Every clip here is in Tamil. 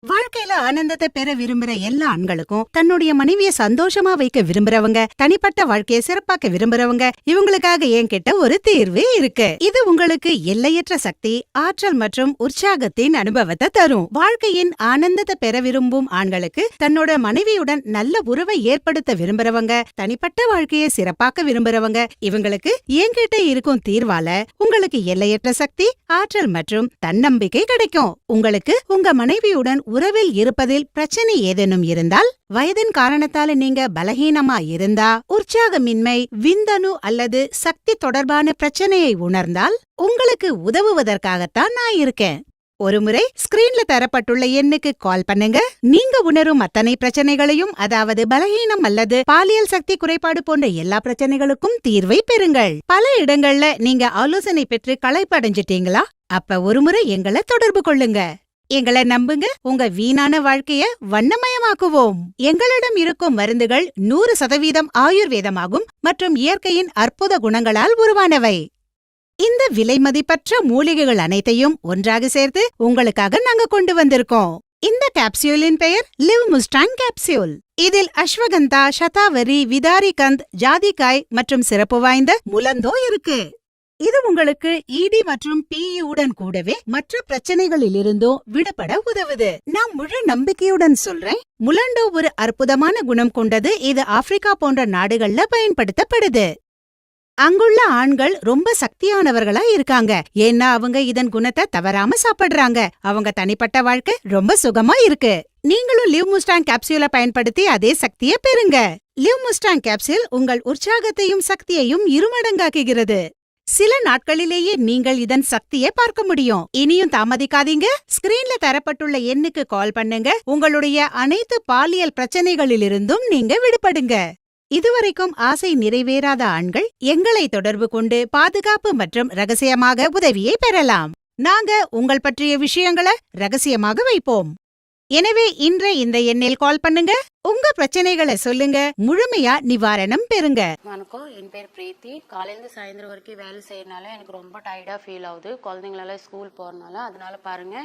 வாழ்க்கையில ஆனந்தத்தை பெற விரும்புற எல்லா ஆண்களுக்கும் தன்னுடைய மனைவியை சந்தோஷமா வைக்க விரும்புறவங்க, தனிப்பட்ட வாழ்க்கையை சிறப்பாக்க விரும்புறவங்க, இவங்களுக்காக என்கிட்ட ஒரு தீர்வு இருக்கு. இது உங்களுக்கு எல்லையற்ற சக்தி, ஆற்றல் மற்றும் உற்சாகத்தின் அனுபவத்தை தரும். வாழ்க்கையின் ஆனந்தத்தை பெற விரும்பும் ஆண்களுக்கு, தன்னோட மனைவியுடன் நல்ல உறவை ஏற்படுத்த விரும்புறவங்க, தனிப்பட்ட வாழ்க்கையை சிறப்பாக்க விரும்புறவங்க, இவங்களுக்கு என்கிட்ட இருக்கும் தீர்வால உங்களுக்கு எல்லையற்ற சக்தி, ஆற்றல் மற்றும் தன்னம்பிக்கை கிடைக்கும். உங்களுக்கு உங்க மனைவியுடன் உறவில் இருப்பதில் பிரச்சனை ஏதேனும் இருந்தால், வயதின் காரணத்தால நீங்க பலகீனமா இருந்தா, உற்சாகமின்மை, விந்தணு அல்லது சக்தி தொடர்பான பிரச்சனையை உணர்ந்தால், உங்களுக்கு உதவுவதற்காகத்தான் நான் இருக்கேன். ஒருமுறை ஸ்கிரீன்ல தரப்பட்டுள்ள எண்ணுக்கு கால் பண்ணுங்க. நீங்க உணரும் அத்தனை பிரச்சனைகளையும், அதாவது பலகீனம் அல்லது பாலியல் சக்தி குறைபாடு போன்ற எல்லா பிரச்சனைகளுக்கும் தீர்வை பெறுங்கள். பல இடங்கள்ல நீங்க ஆலோசனை பெற்று களைப்படைஞ்சிட்டீங்களா? அப்ப ஒருமுறை எங்களை தொடர்பு கொள்ளுங்க. எங்களை நம்புங்க, உங்க வீணான வாழ்க்கைய வண்ணமயமாக்குவோம். எங்களிடம் இருக்கும் மருந்துகள் 100% ஆயுர்வேதமாகும் மற்றும் இயற்கையின் அற்புத குணங்களால் உருவானவை. இந்த விலைமதிப்பற்ற மூலிகைகள் அனைத்தையும் ஒன்றாக சேர்த்து உங்களுக்காக நாங்க கொண்டு வந்திருக்கோம். இந்த கேப்சியூலின் பெயர் லிவ் முஸ்டாங் கேப்சியூல். இதில் அஸ்வகந்தா, சதாவரி, விதாரிகந்த், ஜாதிக்காய் மற்றும் சிறப்பு வாய்ந்த முலந்தோ இருக்கு. இது உங்களுக்கு இடி மற்றும் பியுடன் கூடவே மற்ற பிரச்சனைகளிலிருந்தும் விடுபட உதவுது. நான் முழு நம்பிக்கையுடன் சொல்றேன், முலண்டோ ஒரு அற்புதமான குணம் கொண்டது. இது ஆப்பிரிக்கா போன்ற நாடுகள்ல பயன்படுத்தப்படுது. அங்குள்ள ஆண்கள் ரொம்ப சக்தியானவர்களா இருக்காங்க, ஏன்னா அவங்க இதன் குணத்தை தவறாம சாப்பிடுறாங்க. அவங்க தனிப்பட்ட வாழ்க்கை ரொம்ப சுகமா இருக்கு. நீங்களும் லிவ் முஸ்டாங் கேப்சியூலை பயன்படுத்தி அதே சக்தியை பெறுங்க. லிவ் முஸ்டாங் கேப்சியூல் உங்கள் உற்சாகத்தையும் சக்தியையும் இருமடங்காக்குகிறது. சில நாட்களிலேயே நீங்கள் இதன் சக்தியை பார்க்க முடியும். இனியும் தாமதிக்காதீங்க. ஸ்கிரீன்ல தரப்பட்டுள்ள எண்ணுக்கு கால் பண்ணுங்க. உங்களுடைய அனைத்து பாலியல் பிரச்சனைகளிலிருந்தும் நீங்க விடுபடுங்க. இதுவரைக்கும் ஆசை நிறைவேறாத ஆண்கள் எங்களை தொடர்பு கொண்டு பாதுகாப்பு மற்றும் ரகசியமாக உதவியை பெறலாம். நாங்க உங்கள் பற்றிய விஷயங்களை ரகசியமாக வைப்போம். எனவே இன்று இந்த எண்ணில் கால் பண்ணுங்க. உங்க பிரச்சனைகளை சொல்லுங்க, முழுமையா நிவாரணம் பெறுங்க. வணக்கம், என் பேர் பிரீத்தி. காலையிலேருந்து சாயந்தரம் வரைக்கும் வேலை செய்யறதுனால எனக்கு ரொம்ப டயர்டாக ஃபீல் ஆகுது. குழந்தைங்களெல்லாம் ஸ்கூல் போகிறனால. அதனால பாருங்க,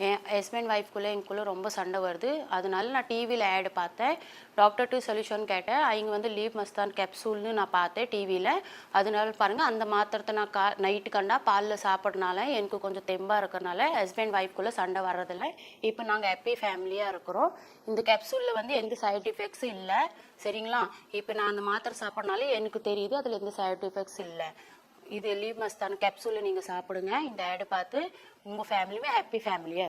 என் ஹஸ்பண்ட் ஒய்ஃப்குள்ளே எங்களுக்குள்ளே ரொம்ப சண்டை வருது. அதனால நான் டிவியில் ஆட் பார்த்தேன். டாக்டர் டு சொல்யூஷன் கேட்டேன். அவங்க வந்து லீவ் மஸ்தான் கேப்சூல்னு நான் பார்த்தேன் டிவியில். அதனால பாருங்கள், அந்த மாத்திரத்தை நான் நைட்டு கண்டா பாலில் சாப்பிட்றதுனால எனக்கு கொஞ்சம் தெம்பாக இருக்கிறனால ஹஸ்பண்ட் ஒய்ஃப்குள்ளே சண்டை வர்றதில்லை. இப்போ நாங்கள் ஹாப்பி ஃபேமிலியாக இருக்கிறோம். இந்த கேப்சூலில் வந்து எந்த சைட் எஃபெக்ட்ஸும் இல்லை, சரிங்களா? இப்போ நான் அந்த மாத்திரை சாப்பிட்றனால எனக்கு தெரியுது அதில் எந்த சைட் எஃபெக்ட்ஸ் இல்லை. இது லீவ் மஸ்தான் கேப்சூலை நீங்கள் சாப்பிடுங்க. இந்த ஆடு பார்த்து உங்கள் ஃபேமிலியுமே ஹாப்பி ஃபேமிலியாக